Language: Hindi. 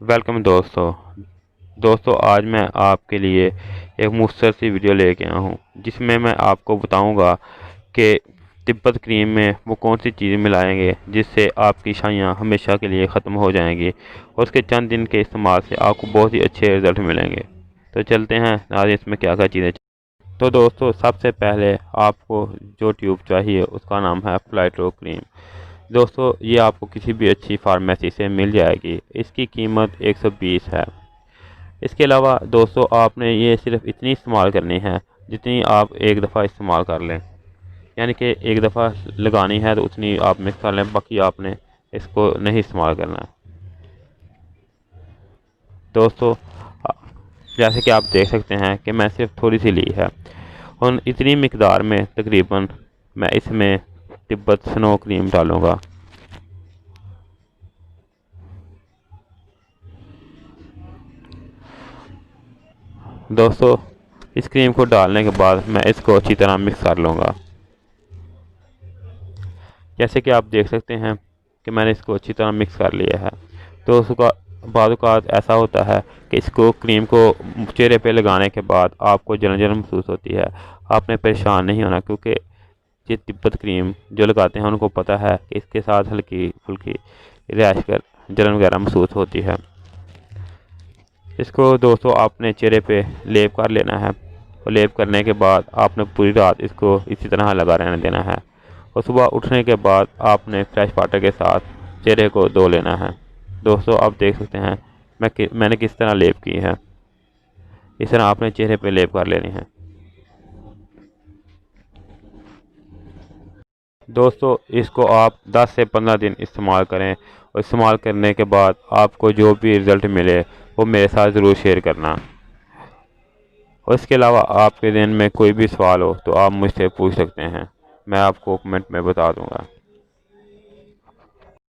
वेलकम दोस्तों आज मैं आपके लिए एक मुख्तसर सी वीडियो लेके आया हूँ जिसमें मैं आपको बताऊंगा कि तिब्बत क्रीम में वो कौन सी चीज़ें मिलाएंगे जिससे आपकी शाइयाँ हमेशा के लिए ख़त्म हो जाएंगी और उसके चंद दिन के इस्तेमाल से आपको बहुत ही अच्छे रिज़ल्ट मिलेंगे। तो चलते हैं आज इसमें क्या क्या चीज़ें। तो दोस्तों सबसे पहले आपको जो ट्यूब चाहिए उसका नाम है फ्लाइट्रो क्रीम। दोस्तों ये आपको किसी भी अच्छी फार्मेसी से मिल जाएगी। इसकी कीमत 120 है। इसके अलावा दोस्तों आपने ये सिर्फ इतनी इस्तेमाल करनी है जितनी आप एक दफ़ा इस्तेमाल कर लें, यानी कि एक दफ़ा लगानी है तो उतनी आप मिक्स कर लें, बाकी आपने इसको नहीं इस्तेमाल करना है। दोस्तों जैसे कि आप देख सकते हैं कि मैं सिर्फ थोड़ी सी ली है और इतनी मिकदार में तकरीबन मैं इसमें तिब्बत स्नो क्रीम डालूँगा। दोस्तों इस क्रीम को डालने के बाद मैं इसको अच्छी तरह मिक्स कर लूँगा। जैसे कि आप देख सकते हैं कि मैंने इसको अच्छी तरह मिक्स कर लिया है। तो उसका बाद औक़ात ऐसा होता है कि इसको क्रीम को चेहरे पे लगाने के बाद आपको जलन जलन महसूस होती है। आपने परेशान नहीं होना, क्योंकि ये तिब्बत क्रीम जो लगाते हैं उनको पता है कि इसके साथ हल्की फुल्की रैश कर जलन वगैरह महसूस होती है। इसको दोस्तों आपने चेहरे पे लेप कर लेना है और लेप करने के बाद आपने पूरी रात इसको इसी तरह लगा रहने देना है और सुबह उठने के बाद आपने फ्रेश वाटर के साथ चेहरे को धो लेना है। दोस्तों आप देख सकते हैं मैंने किस तरह लेप की है। इस तरह आपने चेहरे पे लेप कर लेनी है। दोस्तों इसको आप 10 से 15 दिन इस्तेमाल करें और इस्तेमाल करने के बाद आपको जो भी रिज़ल्ट मिले वो मेरे साथ ज़रूर शेयर करना। और इसके अलावा आपके दिन में कोई भी सवाल हो तो आप मुझसे पूछ सकते हैं, मैं आपको कमेंट में बता दूंगा।